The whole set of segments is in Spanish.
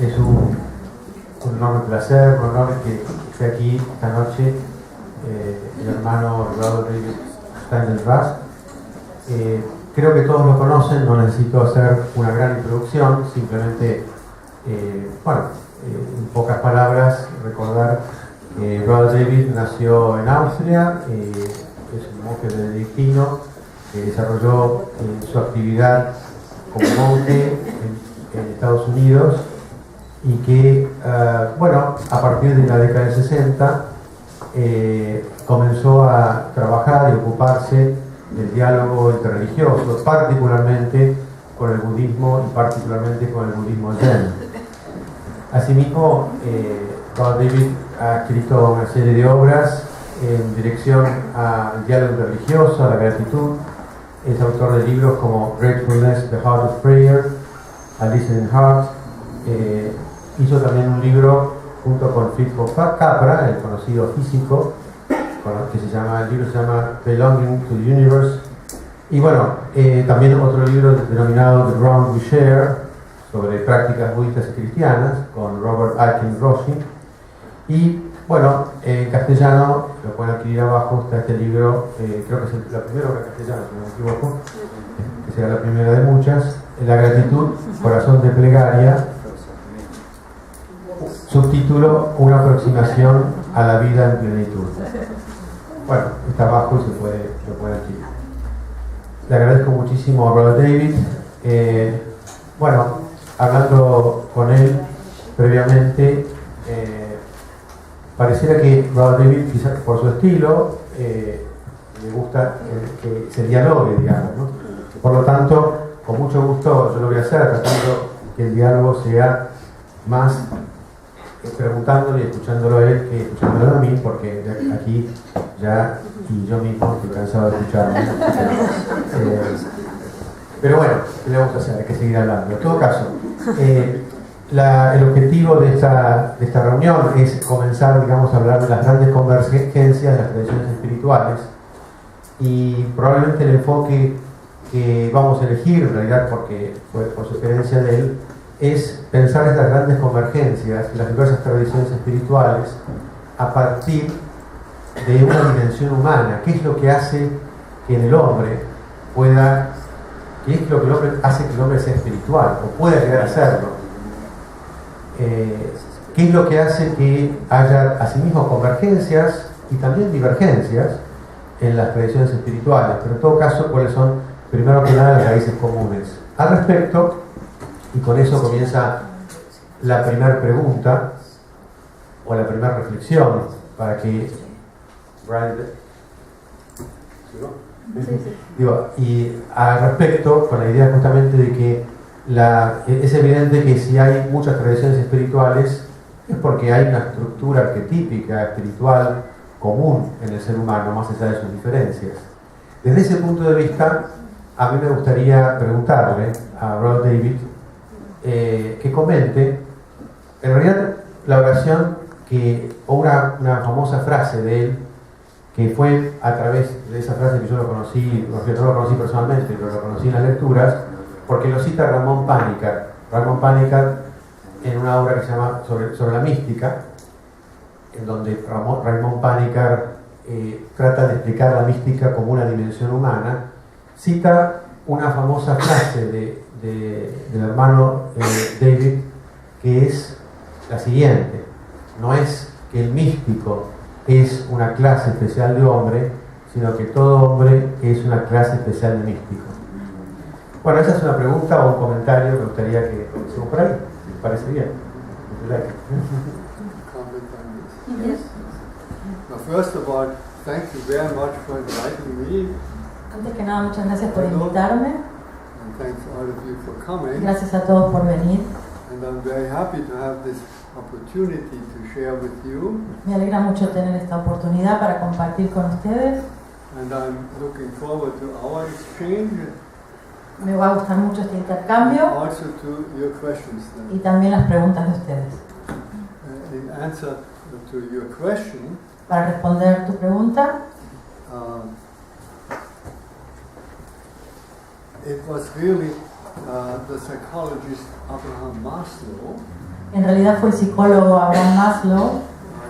es un enorme placer, un honor que esté aquí esta noche el hermano Robert David Steindl-Rast. Creo que todos lo conocen, no necesito hacer una gran introducción, simplemente, en pocas palabras, recordar que Robert David nació en Austria, es un monje benedictino que desarrolló su actividad como monje en Estados Unidos y que, a partir de la década del 60 comenzó a trabajar y ocuparse del diálogo interreligioso, particularmente con el budismo y particularmente con el budismo zen. Asimismo, Robert David ha escrito una serie de obras en dirección al diálogo interreligioso, a la gratitud. Es autor de libros como Gratefulness, The Heart of Prayer, A Listening Heart. Hizo también un libro junto con Fritjof Capra, el conocido físico, el libro se llama Belonging to the Universe. Y también otro libro denominado The Ground We Share, sobre prácticas budistas y cristianas, con Robert Aitken Roshi. Y en castellano, lo pueden adquirir abajo, está este libro, creo que es la primera obra en castellano, si no me equivoco, que será la primera de muchas, La gratitud, corazón de plegaria, subtítulo, una aproximación a la vida en plenitud. Está abajo y lo puede adquirir. Le agradezco muchísimo a Robert David. Hablando con él previamente, pareciera que Robert David, quizás por su estilo, le gusta que se dialogue, digamos, ¿no? Por lo tanto, con mucho gusto yo lo voy a hacer, tratando que el diálogo sea más preguntándole y escuchándolo a él que escuchándolo a mí, porque aquí ya, y yo mismo estoy cansado de escucharme. Pero ¿qué le vamos a hacer? Hay que seguir hablando. En todo caso, el objetivo de esta reunión es comenzar, a hablar de las grandes convergencias de las tradiciones espirituales, y probablemente el enfoque que vamos a elegir, en realidad porque fue por sugerencia de él, es pensar estas grandes convergencias de las diversas tradiciones espirituales a partir de una dimensión humana. ¿Qué es lo que hace que en el hombre pueda, qué es lo que hace que el hombre sea espiritual o pueda llegar a serlo? ¿Qué es lo que hace que haya asimismo convergencias y también divergencias en las tradiciones espirituales? Pero en todo caso, ¿cuáles son, primero que nada, las raíces comunes? Al respecto, y con eso comienza la primera pregunta o la primera reflexión, para que y al respecto, con la idea justamente de que es evidente que si hay muchas tradiciones espirituales es porque hay una estructura arquetípica espiritual común en el ser humano, más allá de sus diferencias. Desde ese punto de vista, a mí me gustaría preguntarle a Robert David que comente, en realidad, la oración o una famosa frase de él, que fue a través de esa frase que yo lo conocí, no lo conocí personalmente, pero lo conocí en las lecturas, porque lo cita Ramón Panikkar. Ramón Panikkar, en una obra que se llama sobre la mística, en donde Ramón Panikkar trata de explicar la mística como una dimensión humana, cita una famosa frase del hermano David, que es la siguiente: no es que el místico es una clase especial de hombre, sino que todo hombre es una clase especial de místico. Esa es una pregunta o un comentario que me gustaría que comencemos por ahí. ¿Les parece bien? Yes. Now, first of all, thank you very much for inviting me. Antes que nada, muchas gracias por invitarme. And thanks all of you for coming. Gracias a todos por venir. And I'm very happy to have this opportunity to share with you. Me alegra mucho tener esta oportunidad para compartir con ustedes. And I'm looking forward to our exchange. Me va a gustar mucho este intercambio. And also to your questions then. Y también las preguntas de ustedes. In answer to your question, Para responder tu pregunta, it was really the psychologist Abraham Maslow En realidad fue el psicólogo Abraham Maslow,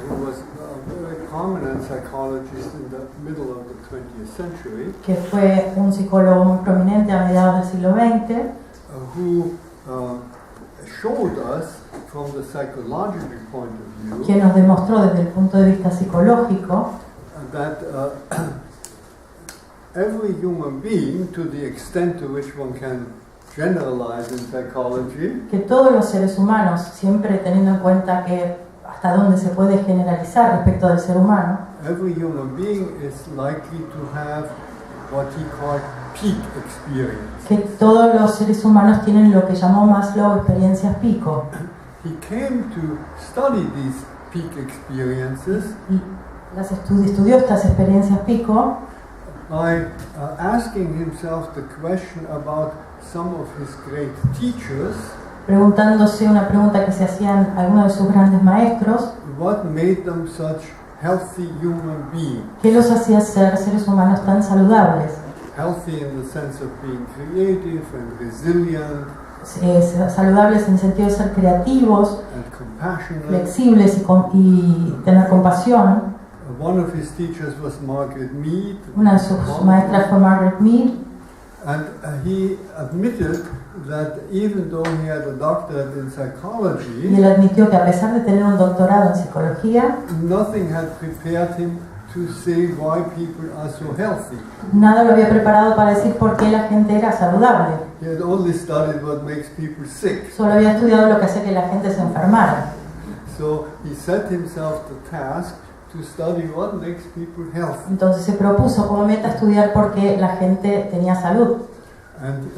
who was a very prominent psychologist in the middle of the 20th century, que fue un psicólogo muy prominente a mediados del siglo XX, who showed us from the psychological point of view quien nos demostró desde el punto de vista psicológico that every human being, to the extent to which one can generalize in psychology, que todos los seres humanos, siempre teniendo en cuenta que hasta dónde se puede generalizar respecto del ser humano, every human being is likely to have what he called peak experience. que todos los seres humanos tienen lo que llamó Maslow experiencias pico. He came to study these peak experiences Y estudió estas experiencias pico by asking himself the question about some of his great teachers, preguntándose una pregunta que se hacían algunos de sus grandes maestros: what made them such healthy human beings? ¿qué los hacía ser seres humanos tan saludables? Healthy in the sense of being creative and resilient Saludables en el sentido de ser creativos, and compassionate. flexibles y tener compasión. One of his teachers was Margaret Mead. Una de sus maestras fue Margaret Mead, And he admitted that even though he had a doctorate in y psychology, él admitió que a pesar de tener un doctorado en psicología, nothing had prepared him to say why people are so healthy. nada lo había preparado para decir por qué la gente era saludable. He had only studied what makes people sick. Solo había estudiado lo que hacía que la gente se enfermara. So he set himself the task to study what makes people healthy. Entonces se propuso como meta estudiar por qué la gente tenía salud. And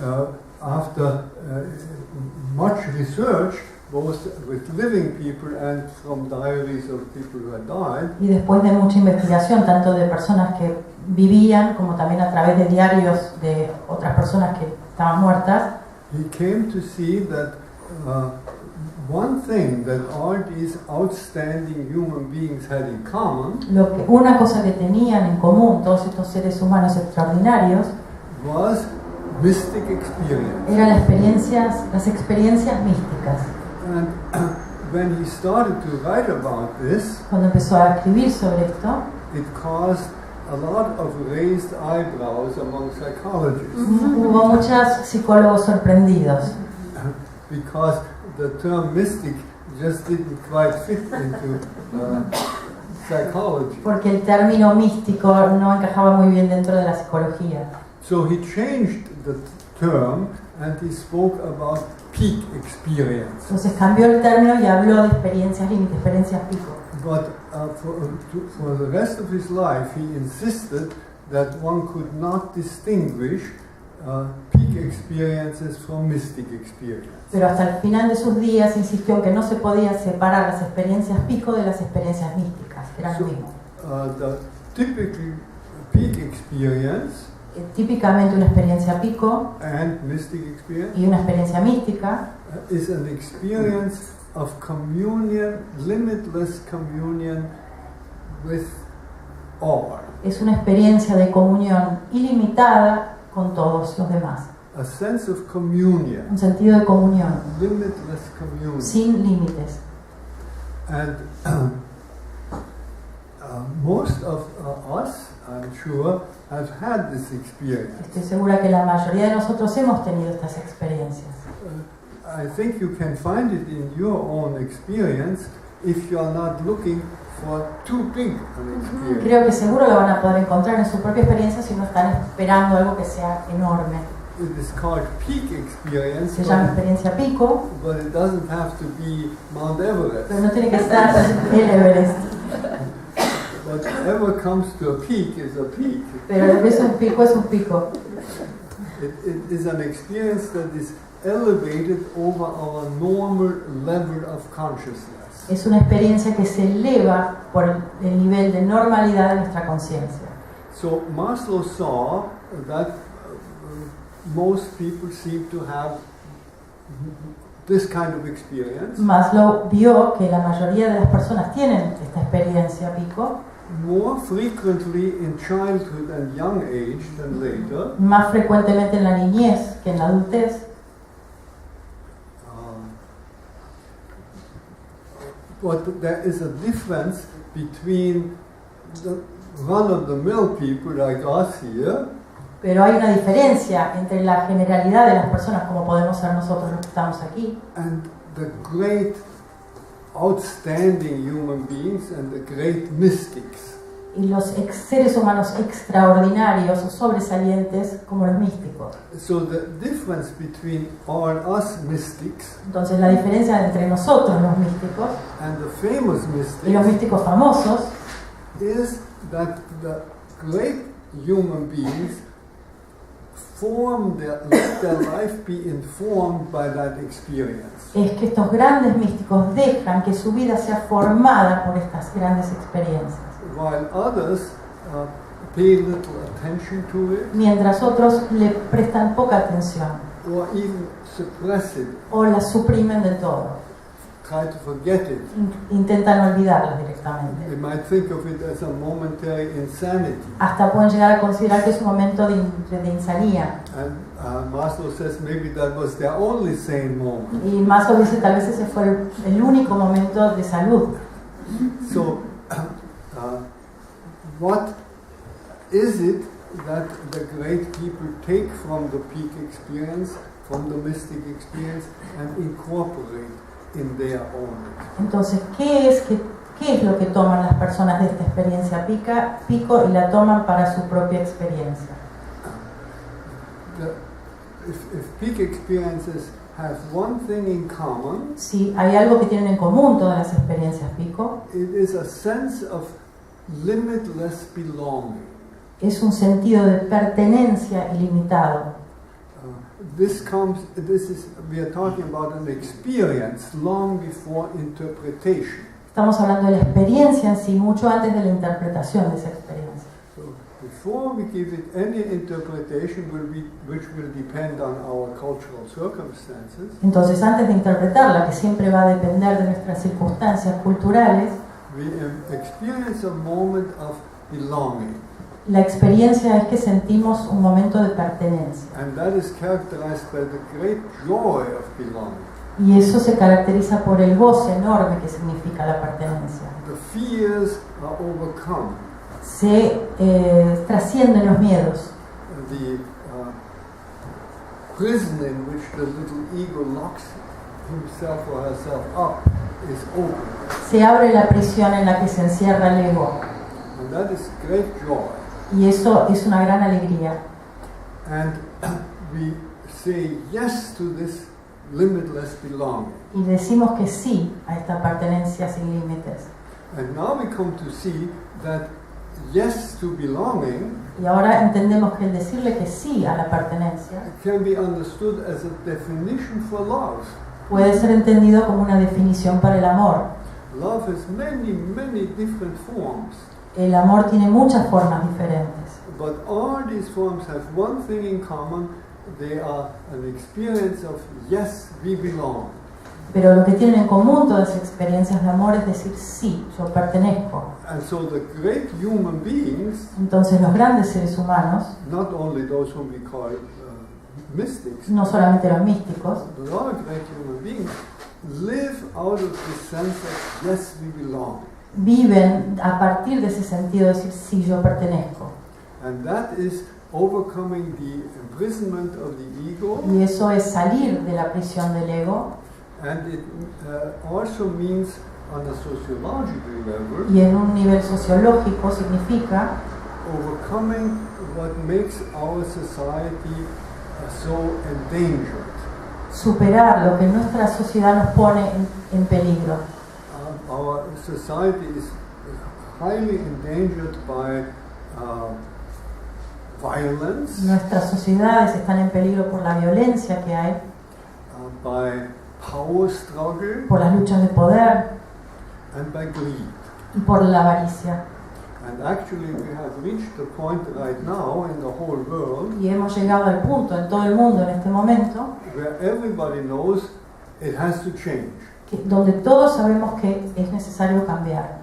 after much research, both with living people and from diaries of people who had died, Y después de mucha investigación, tanto de personas que vivían como también a través de diarios de otras personas que estaban muertas, he came to see that one thing that all these outstanding human beings had in common una cosa que tenían en común todos estos seres humanos extraordinarios was mystic experience. eran las experiencias místicas. And when he started to write about this, Cuando empezó a escribir sobre esto, it caused a lot of raised eyebrows among psychologists. hubo muchos psicólogos sorprendidos, Because the term mystic just didn't quite fit into psychology. porque el término místico no encajaba muy bien dentro de la psicología. So he changed the term and he spoke about peak experience. Entonces cambió el término y habló de experiencias límite, experiencias pico. But for the rest of his life, he insisted that one could not distinguish peak experiences from mystic experience. Pero hasta el final de sus días insistió en que no se podía separar las experiencias pico de las experiencias místicas, eran lo mismo. The typical peak experience Típicamente una experiencia pico and mystic experience y una experiencia mística is an experience of communion, limitless communion with all. es una experiencia de comunión ilimitada con todos los demás. A sense of communion, Un sentido de comunión, limitless communion. sin límites. And most of us, I'm sure, have had this experience. Estoy segura que la mayoría de nosotros hemos tenido estas experiencias. I think you can find it in your own experience if you are not looking for too big an experience. Creo que seguro lo van a poder encontrar en su propia experiencia si no están esperando algo que sea enorme. It is called peak experience, Se llama experiencia pico, but it doesn't have to be Mount Everest. pero no tiene que estar el Everest. Whatever comes to a peak is a peak. Pero lo que es un pico es un pico. It is an experience that is elevated over our normal level of consciousness. Es una experiencia que se eleva por el nivel de normalidad de nuestra conciencia. So Maslow saw that most people seem to have this kind of experience Maslow vio que la mayoría de las personas tienen esta experiencia pico more frequently in childhood and young age than later. más frecuentemente en la niñez que en la adultez, but there is a difference between the run-of-the-mill people like us here Pero hay una diferencia entre la generalidad de las personas, como podemos ser nosotros los que estamos aquí, and the great outstanding human beings and the great mystics. y los seres humanos extraordinarios o sobresalientes como los místicos. So the difference between all us mystics Entonces la diferencia entre nosotros los místicos and the famous y los mystics místicos famosos is that the great human beings let their life be informed by that experience. es que estos grandes místicos dejan que su vida sea formada por estas grandes experiencias, While others pay little attention to it mientras otros le prestan poca atención or even suppress it, o las suprimen del todo, try to forget it. intentan olvidarlas directamente. They might think of it as a momentary insanity. Hasta pueden llegar a considerar que es un momento de insanía. And Maslow says maybe that was their only sane moment. Y Maslow dice tal vez ese fue el único momento de salud. So, what is it that the great people take from the peak experience, from the mystic experience, and incorporate in their own? Entonces, ¿qué es lo que toman las personas de esta experiencia pico y la toman para su propia experiencia? If peak experiences have one thing in common, Si hay algo que tienen en común todas las experiencias pico, it is a sense of limitless belonging. es un sentido de pertenencia ilimitado. We are talking about an experience long before interpretation. Estamos hablando de la experiencia en sí, mucho antes de la interpretación de esa experiencia. So before we give it any interpretation, which will depend on our cultural circumstances, Entonces, antes de interpretarla, que siempre va a depender de nuestras circunstancias culturales, we experience a moment of belonging. la experiencia es que sentimos un momento de pertenencia. And that is characterized by the great joy of belonging. Y eso se caracteriza por el goce enorme que significa la pertenencia. The fears are overcome. Se trascienden los miedos. The prison in which the little ego locks himself or herself up is open. Se abre la prisión en la que se encierra el ego. And that is great joy. Y eso es una gran alegría. And we say yes to this limitless belonging. Y decimos que sí a esta pertenencia sin límites. And now we come to see that yes to belonging Y ahora entendemos que el decirle que sí a la pertenencia can be understood as a definition for love. puede ser entendido como una definición para el amor. Love has many, many different forms. El amor tiene muchas formas diferentes. But all these forms have one thing in common. They are an experience of yes, we belong. Pero lo que tienen en común todas las experiencias de amor es decir sí, yo pertenezco. And so the great human beings, Entonces los grandes seres humanos, not only those whom we call mystics, no solamente los místicos, but all great human beings live out of the sense of yes, we belong. viven a partir de ese sentido de decir sí, yo pertenezco. And that is overcoming the imprisonment of the ego, Y eso es salir de la prisión del ego. and it also means on a sociological level Y en un nivel sociológico significa overcoming what makes our society so endangered. superar lo que nuestra sociedad nos pone en peligro. Our society is highly endangered by violence, Nuestras sociedades están en peligro por la violencia que hay, by power struggle, por las luchas de poder and by greed. y por la avaricia. And actually we have reached the point right now in the whole world Y hemos llegado al punto en todo el mundo en este momento where everybody knows it has to change. donde todos sabemos que es necesario cambiar.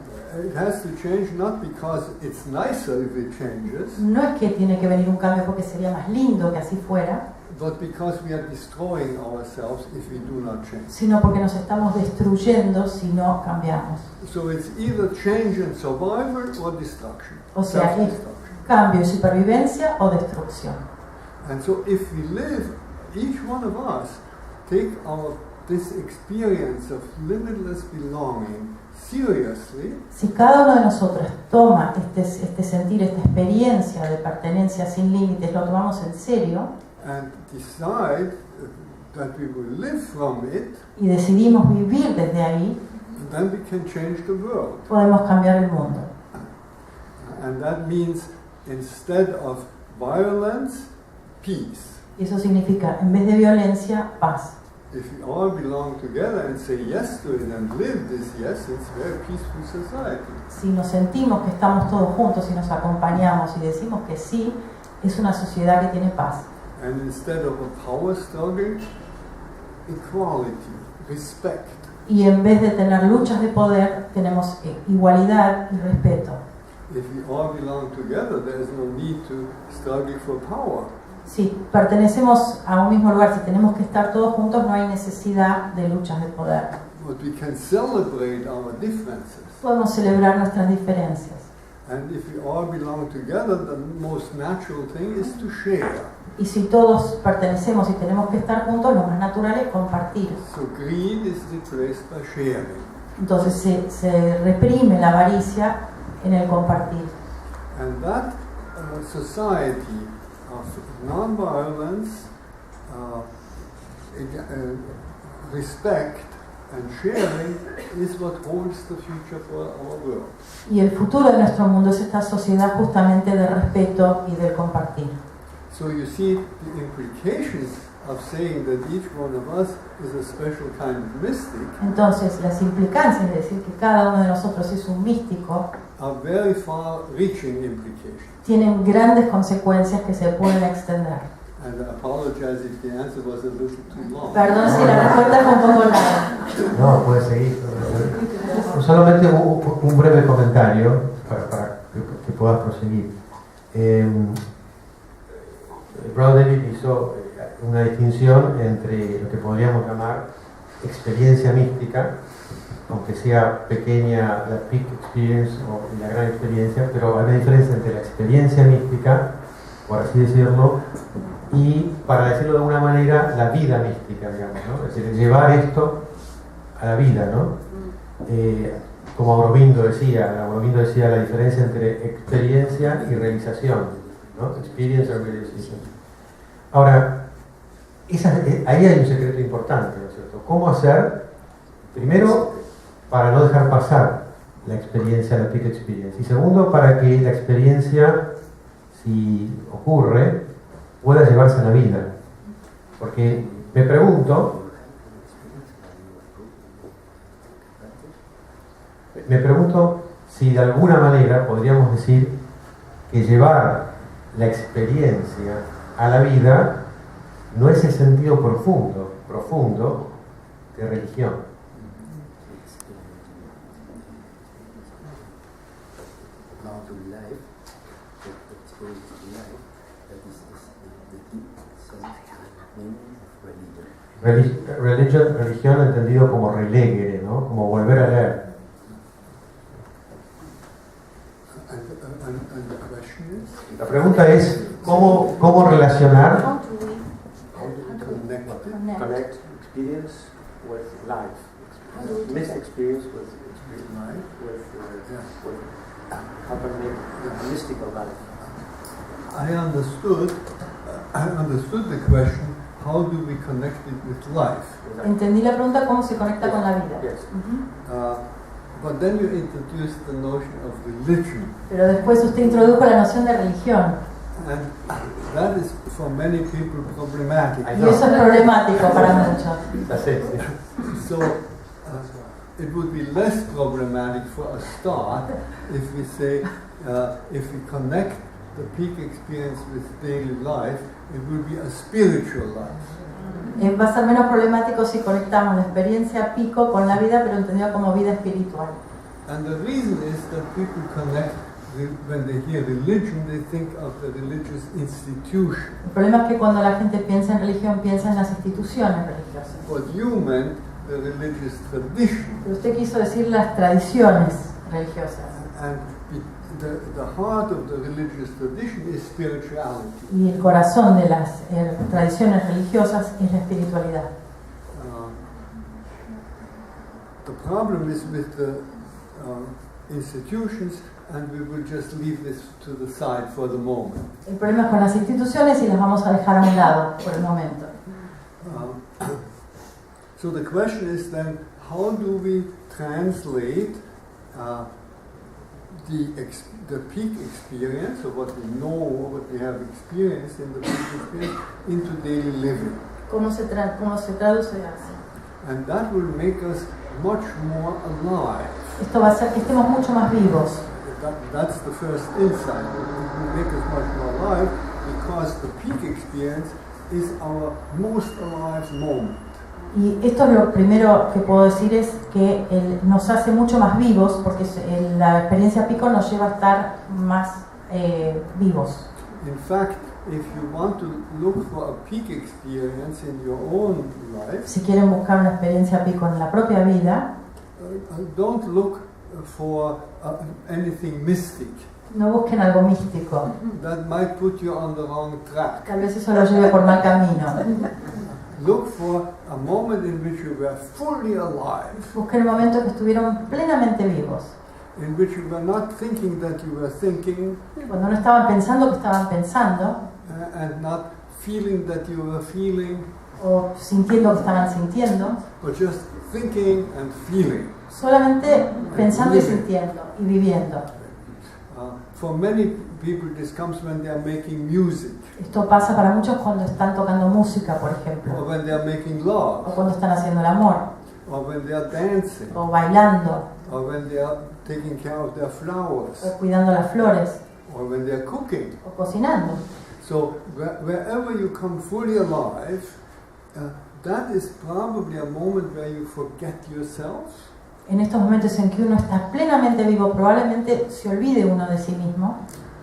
It has to change not because it's nicer if it changes, No es que tiene que venir un cambio porque sería más lindo que así fuera, but because we are destroying ourselves if we do not change. sino porque nos estamos destruyendo si no cambiamos. So it's either change and survival or destruction. O sea, es Self-destruction. cambio y supervivencia o destrucción. And so if we live, each one of us, take this experience of limitless belonging seriously, Si cada uno de nosotros toma este sentir, esta experiencia de pertenencia sin límites, lo tomamos en serio and decide that we will live from it, y decidimos vivir desde ahí, then we can change the world. podemos cambiar el mundo. And that means instead of violence, peace. Y eso significa, en vez de violencia, paz. If we all belong together and say yes to it and live this yes, it's a very peaceful society. Si nos sentimos que estamos todos juntos y nos acompañamos y decimos que sí, es una sociedad que tiene paz. And instead of a power struggle, equality, respect. Y en vez de tener luchas de poder, tenemos igualdad y respeto. If we all belong together, there is no need to struggle for power. Si pertenecemos a un mismo lugar, si tenemos que estar todos juntos, no hay necesidad de luchas de poder. But we can celebrate our differences. Podemos celebrar nuestras diferencias. And if we all belong together, the most natural thing is to share. Y si todos pertenecemos y tenemos que estar juntos, lo más natural es compartir. So greed is replaced by sharing. Entonces se reprime la avaricia en el compartir. And that society of non-violence, respect and sharing is what holds the future for our world. Y el futuro de nuestro mundo es esta sociedad justamente de respeto y del compartir. So you see the implications of saying that each one of us is a special kind of mystic Entonces, las implicancias de decir que cada uno de nosotros es un místico are very far-reaching implications. tienen grandes consecuencias que se pueden extender. And I apologize if the answer was a little too long. Perdón si la respuesta fue un poco larga. No, puede seguir. Solamente un breve comentario para que puedas proseguir. Brother David hizo una distinción entre lo que podríamos llamar experiencia mística, aunque sea pequeña la peak experience o la gran experiencia, pero hay una diferencia entre la experiencia mística, por así decirlo, y, para decirlo de alguna manera, la vida mística, digamos, ¿no? Es decir, llevar esto a la vida, ¿no? Como Aurobindo decía la diferencia entre experiencia y realización, ¿no? Experience and realization. Ahora, ahí hay un secreto importante, ¿no es cierto? ¿Cómo hacer, primero, para no dejar pasar la experiencia, la peak experience, y segundo, para que la experiencia, si ocurre, pueda llevarse a la vida? Porque me pregunto si de alguna manera podríamos decir que llevar la experiencia a la vida no es el sentido profundo de religión. Religión entendido como relegere, ¿no? Como volver a leer. La pregunta es cómo relacionar connect experience with life, missed experience with life, with how to make a mystical life. I understood the question. How do we connect it with life? Entendí la pregunta, ¿cómo se conecta con la vida? Yes. But then you introduced the notion of religion. Pero después usted introdujo la noción de religión. And that is for many people problematic. Y eso es problemático para muchos. So it would be less problematic for a start if we say, if we connect the peak experience with daily life, it will be a spiritual life. Va a ser menos problemático si conectamos la experiencia pico con la vida, pero entendida como vida espiritual. And the reason is that people connect when they hear religion, they think of the religious institution. El problema es que cuando la gente piensa en religión, piensa en las instituciones religiosas. But you meant the religious tradition. Pero usted quiso decir las tradiciones religiosas. And the heart of the religious tradition is spirituality. Y el corazón de las tradiciones religiosas es la espiritualidad. The problem is with the institutions, and we will just leave this to the side for the moment. El problema es con las instituciones y las vamos a dejar a un lado por el momento. So the question is then, how do we translate the peak experience, or what we know, what we have experienced in the peak experience, into daily living? ¿Cómo se traduce así? And that will make us much more alive. Esto va a hacer que estemos mucho más vivos. That's the first insight. It will make us much more alive because the peak experience is our most alive moment. Y esto es lo primero que puedo decir, es que nos hace mucho más vivos, porque la experiencia pico nos lleva a estar más vivos. In fact, if you want to look for a peak experience in your own life, Si quieren buscar una experiencia pico en la propia vida, don't look for anything mystic. no busquen algo místico. That might put you on the wrong track. Tal vez eso lo lleve por mal camino. Look for a moment in which you were fully alive, Busquen el momento que estuvieron plenamente vivos, in which you were not thinking that you were thinking, cuando no estaban pensando que estaban pensando, and not feeling that you were feeling, o sintiendo que estaban sintiendo, but just thinking and feeling. solamente pensando y sintiendo y viviendo. For many people, this comes when they are making music, Esto pasa para muchos cuando están tocando música, por or ejemplo, when they are making o love, cuando están haciendo el amor, or when they are dancing, o bailando, or when they are taking care of their flowers, o cuidando las flores, or when they are cooking. o cocinando. So wherever you come fully alive, that is probably a moment where you forget yourself. En estos momentos en que uno está plenamente vivo, probablemente se olvide uno de sí mismo,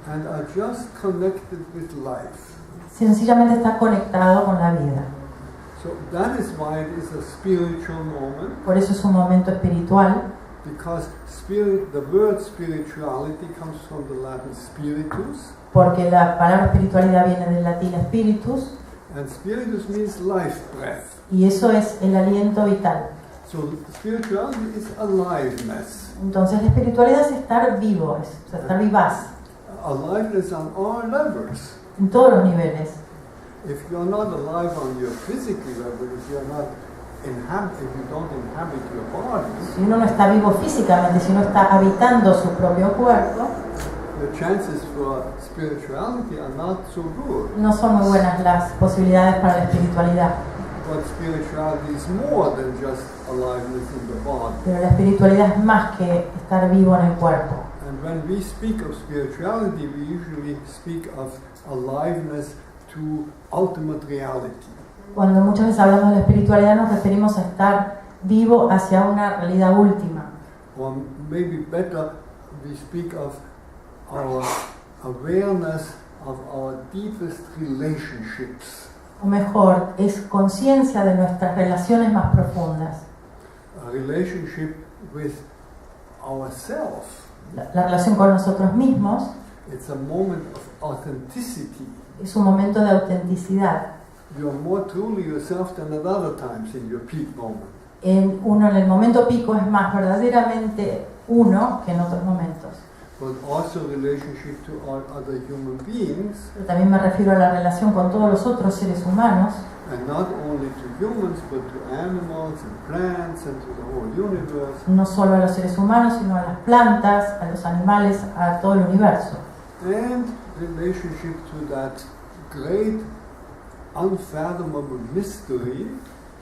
And are just connected with life. sencillamente está conectado con la vida. So that is why it is a spiritual moment, Por eso es un momento espiritual, because the word spirituality comes from the Latin spiritus, porque la palabra espiritualidad viene del latín spiritus, and spiritus means life breath. y eso es el aliento vital. So spirituality is aliveness. Entonces la espiritualidad es estar vivo, es estar vivaz, Aliveness on all levels. en todos los niveles. If you're not alive on your physical level, if you don't inhabit your body, Si uno no está vivo físicamente, si no está habitando su propio cuerpo, the chances for spirituality are not so good. no son muy buenas las posibilidades para la espiritualidad. But spirituality is more than just aliveness in the body. Pero la espiritualidad es más que estar vivo en el cuerpo. And when we speak of spirituality, we usually speak of aliveness to ultimate reality. Cuando muchas veces hablamos de la espiritualidad nos referimos a estar vivo hacia una realidad última. Or maybe better, we speak of our awareness of our deepest relationships. O mejor, es conciencia de nuestras relaciones más profundas. A relationship with ourselves. La relación con nosotros mismos It's a moment of authenticity. es un momento de autenticidad. You are more truly yourself than at other times in your peak moment. Uno en el momento pico es más verdaderamente uno que en otros momentos. But also relationship to all other human beings, Pero también me refiero a la relación con todos los otros seres humanos, and not only to humans, but to animals and plants and to the whole universe. no solo a los seres humanos, sino a las plantas, a los animales, a todo el universo. And relationship to that great, unfathomable mystery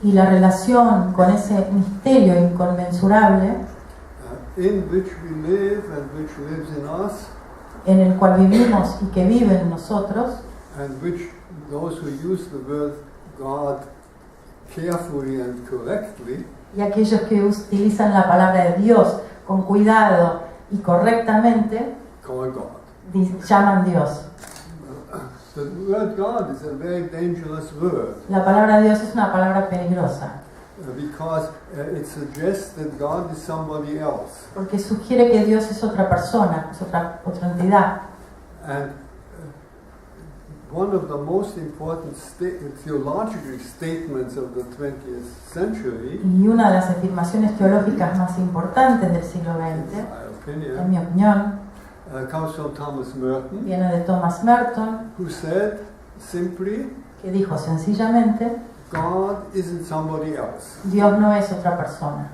Y la relación con ese misterio inconmensurable in which we live and which lives in us, en el cual vivimos y que vive en nosotros, and which those who use the word God carefully and correctly y aquellos que utilizan la palabra de Dios con cuidado y correctamente called God. Llaman Dios. The word God is a very dangerous word La palabra Dios es una palabra peligrosa, because it suggests that God is somebody else. porque sugiere que Dios es otra persona, es otra entidad. And one of the most important theological statements of the 20th century, Y una de las afirmaciones teológicas más importantes del siglo XX, in my en opinion, mi opinión, comes from Thomas Merton, viene de Thomas Merton, who said simply, que dijo sencillamente, God isn't somebody else. Dios no es otra persona.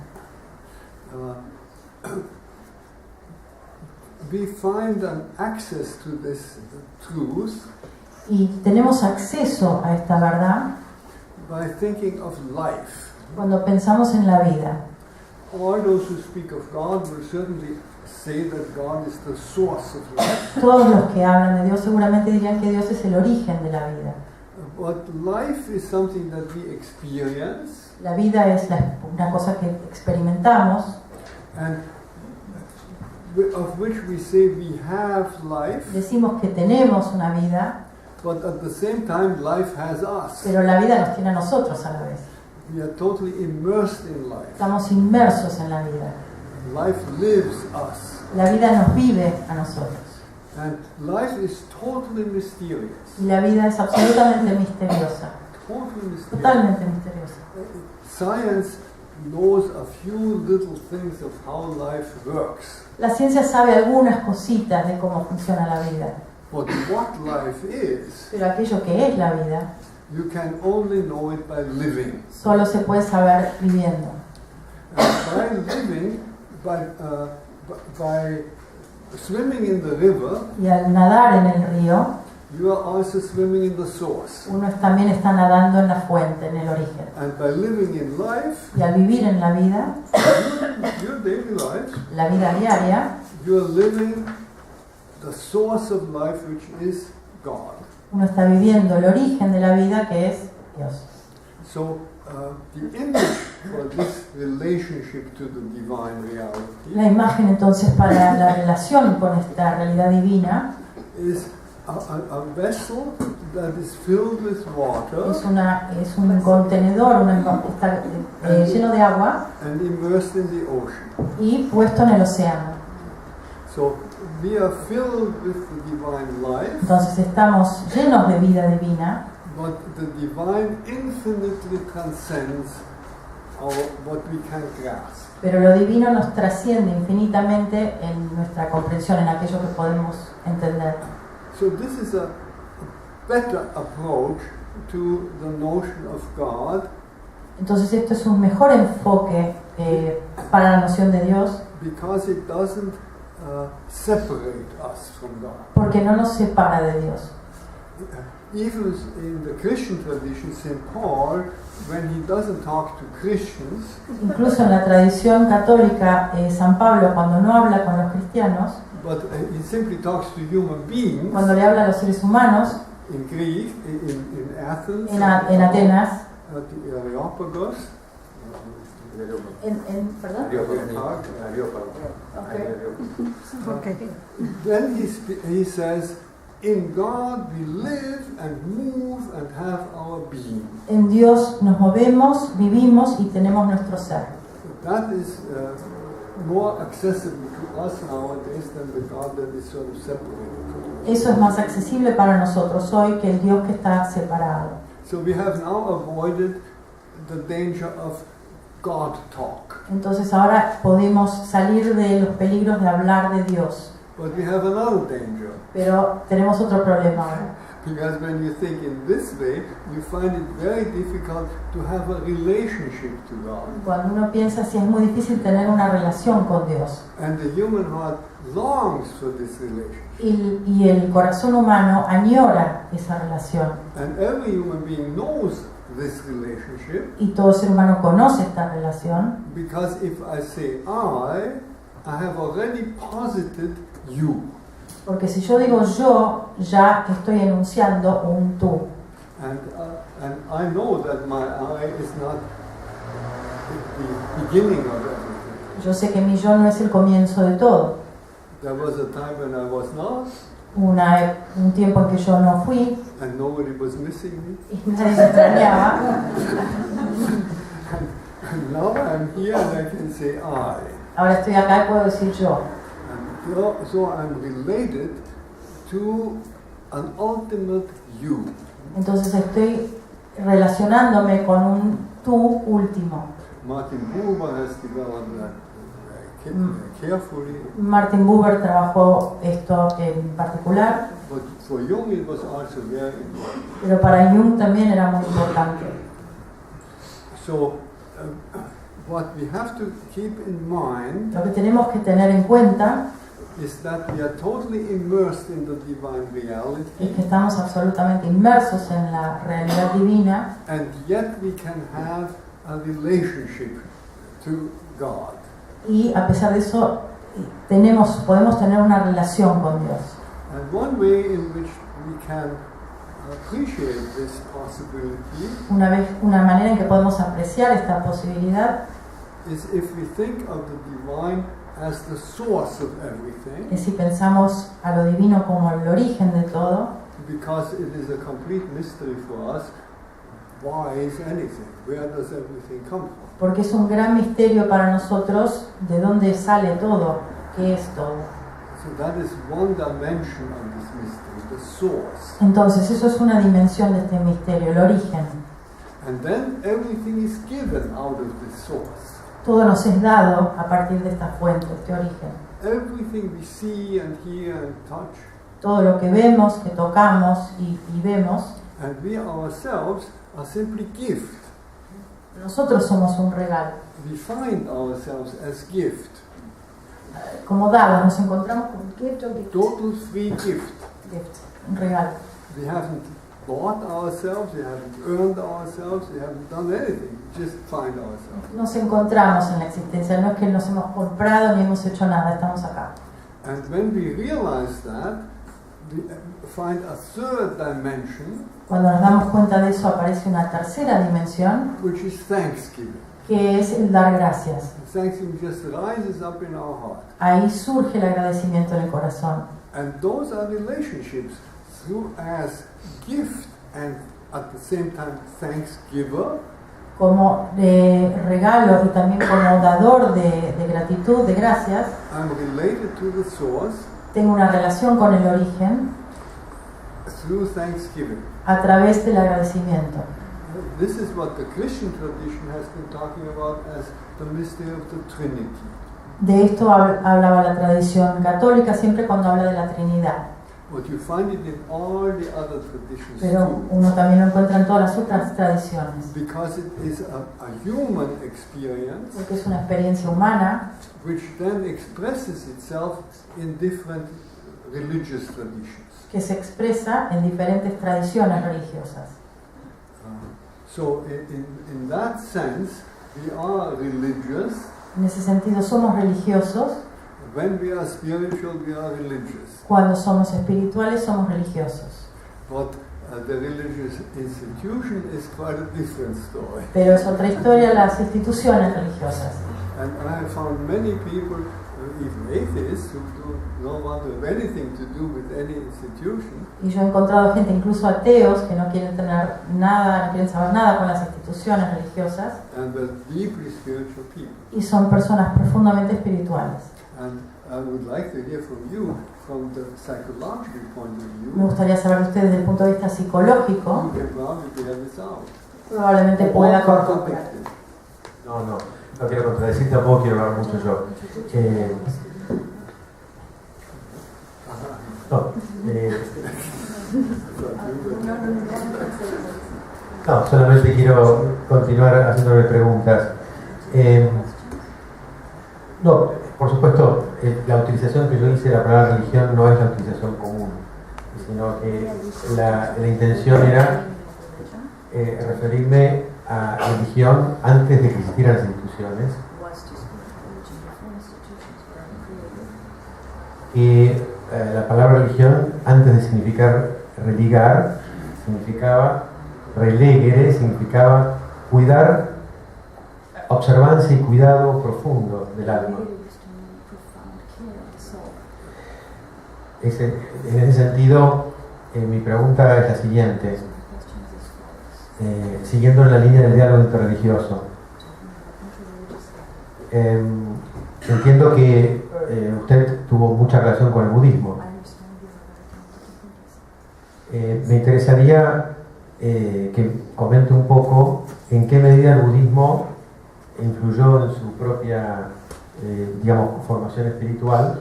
We find an access to this truth Y tenemos acceso a esta verdad by thinking of life. cuando pensamos en la vida. All those who speak of God will certainly say that God is the source of life. Todos los que hablan de Dios seguramente dirían que Dios es el origen de la vida. But life is something that we experience, La vida es una cosa que experimentamos and of which we say we have life, decimos que tenemos una vida, but at the same time life has us. pero la vida nos tiene a nosotros a la vez. We are totally immersed in life. Estamos inmersos en la vida. Life lives us. La vida nos vive a nosotros. And life is totally mysterious. Y la vida es absolutamente misteriosa. Totally mysterious. Totalmente misteriosa. Science knows a few little things of how life works. La ciencia sabe algunas cositas de cómo funciona la vida, But what life is, pero aquello que es la vida you can only know it by living. solo se puede saber viviendo. And by living, by swimming in the river, Y al nadar en el río, you are also swimming in the source. uno también está nadando en la fuente, en el origen. And by living in life, Y al vivir en la vida, your daily life, la vida diaria, you are living the source of life, which is God. uno está viviendo el origen de la vida, que es Dios. So the image for this relationship to the divine reality La imagen entonces para la relación con esta realidad divina is a vessel that is filled with water es un contenedor, está lleno de agua and immersed in the ocean. y puesto en el océano. So we are filled with the divine life, Entonces estamos llenos de vida divina, but the divine infinitely transcends what we can grasp. pero lo divino nos trasciende infinitamente en nuestra comprensión, en aquello que podemos entender. So this is a better approach to the notion of God, Entonces esto es un mejor enfoque para la noción de Dios, because it doesn't separate us from God. porque no nos separa de Dios. Even in the Christian tradition, St. Paul, when he doesn't talk to Christians, Incluso en la tradición católica, San Pablo, cuando no habla con los cristianos, but he simply talks to human beings cuando le habla a los seres humanos, in Greece, in Athens, en Atenas, at the Areopagus, ¿perdón? then he says, in God we live and move and have our being. En Dios nos movemos, vivimos y tenemos nuestro ser. That is more accessible to us nowadays than the God that is sort of separated from us. Eso es más accesible para nosotros hoy que el Dios que está separado. So we have now avoided the danger of God talk. Entonces ahora podemos salir de los peligros de hablar de Dios. But we have another danger. Pero tenemos otro problema ahora. Because when you think in this way, you find it very difficult to have a relationship to God. Cuando uno piensa así, es muy difícil tener una relación con Dios. And the human heart longs for this relationship. Y el corazón humano añora esa relación. And every human being knows this relationship. Y todo ser humano conoce esta relación. Because if I say I have already posited you. Porque si yo digo yo, ya estoy enunciando un tú. And I know that my I is not the beginning of everything. Yo sé que mi yo no es el comienzo de todo. There was a time when I was not, un tiempo en que yo no fui and nobody was missing me. y nadie me extrañaba. And now I'm here and I can say I. Ahora estoy acá y puedo decir yo. And so I'm related to an ultimate you. Entonces estoy relacionándome con un tú último. Martin Buber has developed that carefully. Martin Buber trabajó esto en particular, But for Jung it was also very important. pero para Jung también era muy importante. So what we have to keep in mind Lo que tenemos que tener en cuenta is that we are totally immersed in the divine es reality, que estamos absolutamente inmersos en la realidad divina and yet we can have a relationship to God. y a pesar de eso podemos tener una relación con Dios. And one way in which we can appreciate this possibility Una manera en que podemos apreciar esta posibilidad is if we think of the divine as the source of everything, es si pensamos a lo divino como el origen de todo, because it is a complete mystery for us. Why is anything? Where does everything come from? porque es un gran misterio para nosotros de dónde sale todo, qué es todo. So that is one dimension of this mystery, the source. Entonces eso es una dimensión de este misterio, el origen. And then everything is given out of this source. Todo nos es dado a partir de esta fuente, este origen. Everything we see and hear and touch, Todo lo que vemos, que tocamos y vemos, and we ourselves are simply gift. nosotros somos un regalo. We find ourselves as gift, Como dados, nos encontramos con gift o gift. total free gift. Gift, un regalo. We haven't bought ourselves, we haven't earned ourselves, we haven't done anything. We just find ourselves. Nos encontramos en la existencia, no es que nos hemos comprado ni hemos hecho nada, estamos acá. And when we realize that, we find a third dimension, Cuando nos damos cuenta de eso aparece una tercera dimensión, which is thanksgiving. que es el dar gracias. Thanksgiving just rises up in our heart. Ahí surge el agradecimiento en el corazón. And those are relationships through as gift and at the same time thanksgiver. Como regalo y también como dador de gratitud, de gracias, I'm related to the source tengo una relación con el origen through thanksgiving. a través del agradecimiento. This is what the Christian tradition has been talking about as the mystery of the Trinity. De esto hablaba la tradición católica siempre cuando habla de la Trinidad. But you find it in all the other traditions Pero too. uno también lo encuentra en todas las otras tradiciones. Because it is a human experience Porque es una experiencia humana which then expresses itself in different religious traditions. que se expresa en diferentes tradiciones religiosas. So in that sense, we are religious. En ese sentido, somos religiosos. When we are spiritual, we are religious. Cuando somos espirituales, somos religiosos. But the religious institution is quite a different story. Pero es otra historia las instituciones religiosas. And I have found many people, even atheists, who don't want to have anything to do with any institution. Y yo he encontrado gente, incluso ateos, que no quieren tener nada, no quieren saber nada con las instituciones religiosas. And they're deeply spiritual people. Y son personas profundamente espirituales. And I would like to hear from you, from the psychological point of Me view. gustaría saber de ustedes desde el punto de vista psicológico. You can probably bear this out. Probablemente pueda corroborar. No quiero contradecir, tampoco quiero hablar mucho yo. Solamente quiero continuar haciéndole preguntas. Por supuesto, la utilización que yo hice de la palabra religión no es la utilización común, sino que la intención era referirme a religión antes de que existieran las instituciones. Y la palabra religión, antes de significar religar, significaba relegere, significaba cuidar, observancia y cuidado profundo del alma. En ese sentido, mi pregunta es la siguiente. Siguiendo en la línea del diálogo interreligioso, entiendo que usted tuvo mucha relación con el budismo. Me interesaría que comente un poco en qué medida el budismo influyó en su propia, formación espiritual,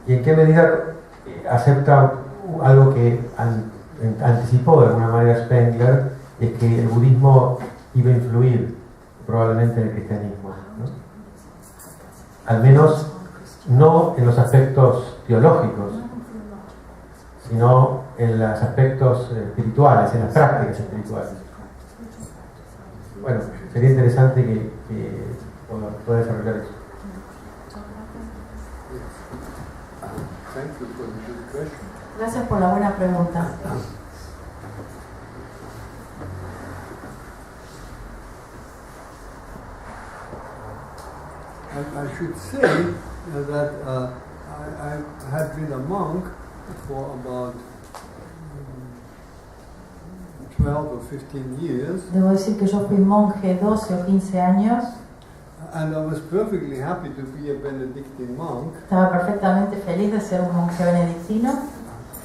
y en qué medida acepta algo que anticipó de alguna manera Spengler, es que el budismo iba a influir probablemente en el cristianismo, ¿no? Al menos no en los aspectos teológicos, sino en los aspectos espirituales, en las prácticas espirituales. Bueno, sería interesante que pueda desarrollar eso. Gracias por la buena pregunta. I should say that I had been a monk for about 12 or 15 years. Debo decir que yo fui monje 12 o 15 años. And I was perfectly happy to be a Benedictine monk. Estaba perfectamente feliz de ser un monje benedictino.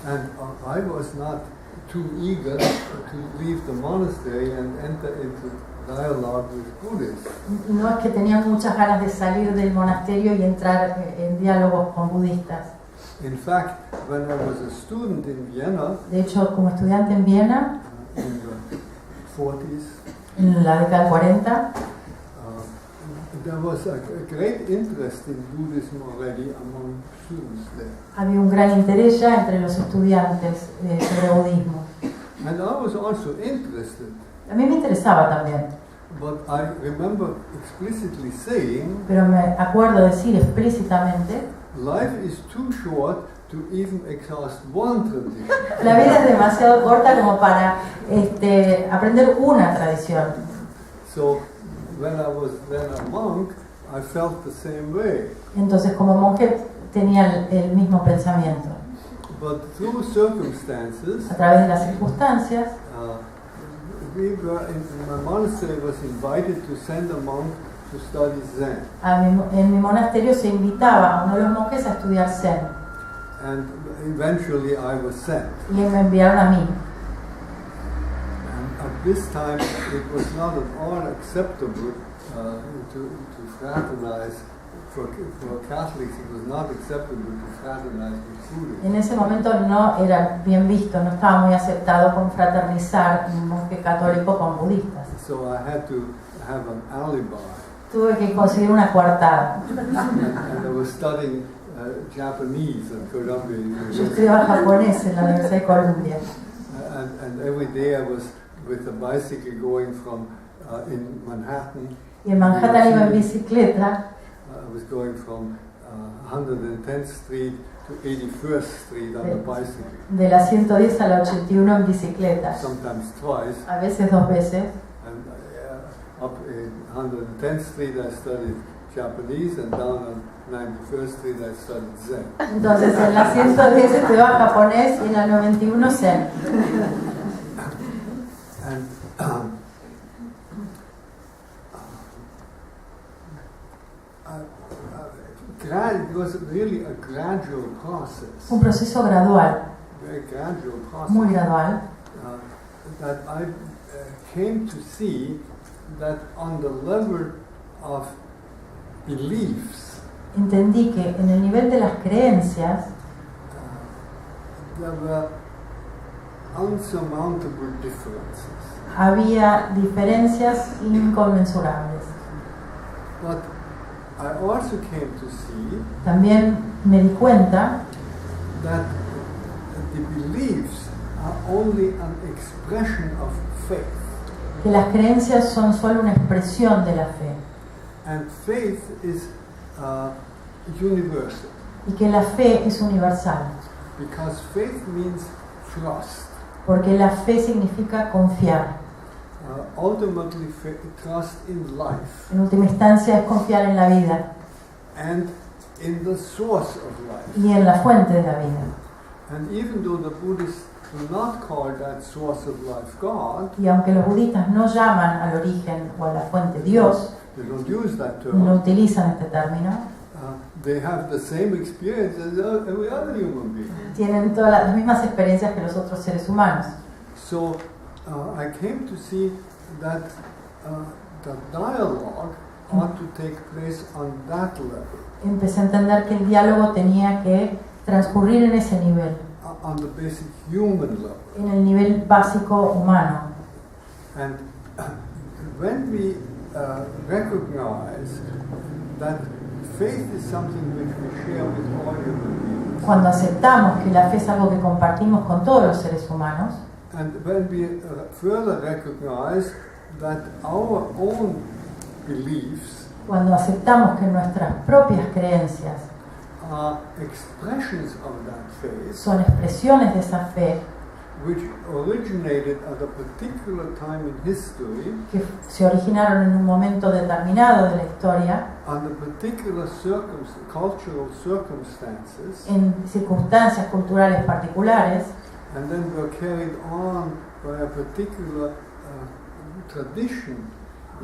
And I was not too eager to leave the monastery and enter into dialogue with Buddhists. No es que tenía muchas ganas de salir del monasterio y entrar en diálogos con budistas. In fact, when I was a student in Vienna, De hecho, como estudiante en Viena, in the 40s, en la década del 40, there was a great interest in Buddhism already among students there. había un gran interés ya entre los estudiantes sobre budismo. And I was also interested, A mí me interesaba también, but I remember explicitly saying, pero me acuerdo decir explícitamente: life is too short to even exhaust one tradition. la vida es demasiado corta como para aprender una tradición. So when I was then a monk, I felt the same way. Entonces, como monje tenía el mismo pensamiento. But through circumstances, A través de las circunstancias, we were in my monastery was invited to send a monk to study Zen. en mi monasterio se invitaba a uno de los monjes a estudiar Zen. And eventually I was sent. Y me enviaron a mí. And at this time it was not at all acceptable to fraternize. For Catholics it was not acceptable to fraternize with Buddhists. En ese momento no era bien visto, no estaba muy aceptado confraternizar un monje católico con budistas. So I had to have an alibi. Tuve que conseguir una coartada. And I was studying Japanese at Columbia Yo University. estudiaba japonés en la Universidad de Columbia. And every day I was with a bicycle going from in Manhattan. Y en Manhattan iba en bicicleta. I was going from 110th Street to 81st Street on a bicycle. De la 110 a la 81 en bicicleta. Sometimes twice. A veces 2 veces. And up in 110th Street I studied Japanese, and down on 91st Street I studied Zen. Entonces en la 110 estudiaba japonés y en la 91 Zen. And it was really a gradual process. Un proceso gradual, Very gradual process. muy gradual. That I came to see that on the level of beliefs, Entendí que en el nivel de las creencias there were unsurmountable differences. había diferencias inconmensurables. But I also came to see También me di cuenta that the beliefs are only an expression of faith. que las creencias son solo una expresión de la fe And faith is universal. y que la fe es universal, Because faith means trust. porque la fe significa confiar. Ultimately, trust in life. En última instancia es confiar en la vida. And in the source of life. y en la fuente de la vida. And even though the Buddhists do not call that source of life God, Y aunque los budistas no llaman al origen o a la fuente Dios, they don't use that no term, utilizan este término, they have the same experience as every other human being. tienen todas las mismas experiencias que los otros seres humanos. So I came to see that the dialogue ought to take place on that level, Empecé a entender que el diálogo tenía que transcurrir en ese nivel, on the basic human level. en el nivel básico humano. And when we recognize that faith is something which we share with all human beings, Cuando aceptamos que la fe es algo que compartimos con todos los seres humanos, and when we further recognize that our own beliefs cuando aceptamos que nuestras propias creencias are expressions of that faith, son expresiones de esa fe, which originated at a particular time in history, que se originaron en un momento determinado de la historia, under particular cultural circumstances, en circunstancias culturales particulares, and then were carried on by a particular tradition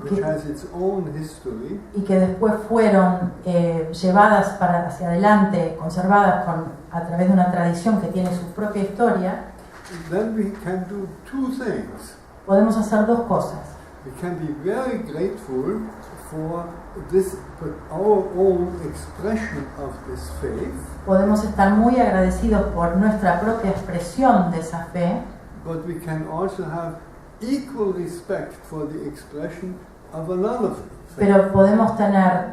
which has its own history, y que después fueron llevadas hacia adelante, conservadas a través de una tradición que tiene su propia historia, then we can do two things. podemos hacer dos cosas. We can be very grateful for this, our own expression of this faith, Podemos estar muy agradecidos por nuestra propia expresión de esa fe, but we can also have equal respect for the expression of another faith. pero podemos tener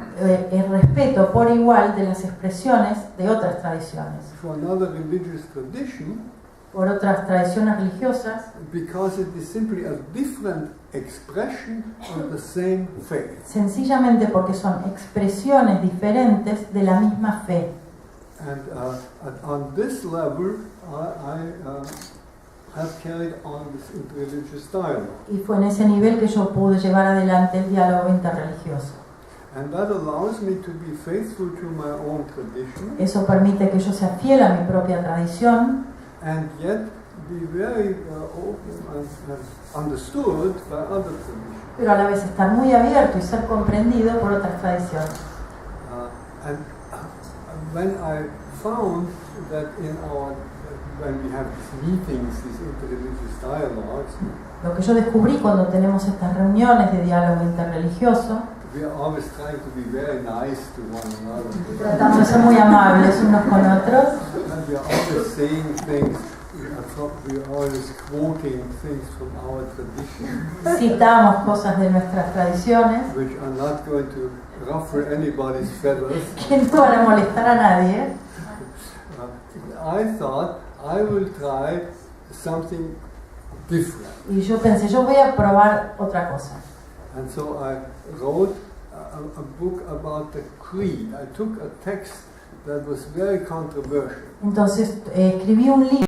el respeto por igual de las expresiones de otras tradiciones, For another religious tradition, por otras tradiciones religiosas, because it is simply a different expression of the same faith. sencillamente porque son expresiones diferentes de la misma fe. And on this level, I have carried on this interreligious dialogue. Y fue en ese nivel que yo pude llevar adelante el diálogo interreligioso. And that allows me to be faithful to my own tradition, Eso permite que yo sea fiel a mi propia tradición, and yet be very open and understood by other traditions. pero a la vez estar muy abierto y ser comprendido por otras tradiciones. And when I found that when we have these meetings, these interreligious dialogues, Lo que yo descubrí cuando tenemos estas reuniones de diálogo interreligioso, we are always trying to be very nice to one another. tratando de ser muy amables unos con otros, And we are always saying things, we are always quoting things from our tradition, citamos cosas de nuestras tradiciones which are not going to ruffle anybody's feathers. que no van a molestar a nadie. I thought I will try something different. Y yo pensé, yo voy a probar otra cosa. And so I wrote a book about the creed. I took a text that was very controversial. Entonces escribí un libro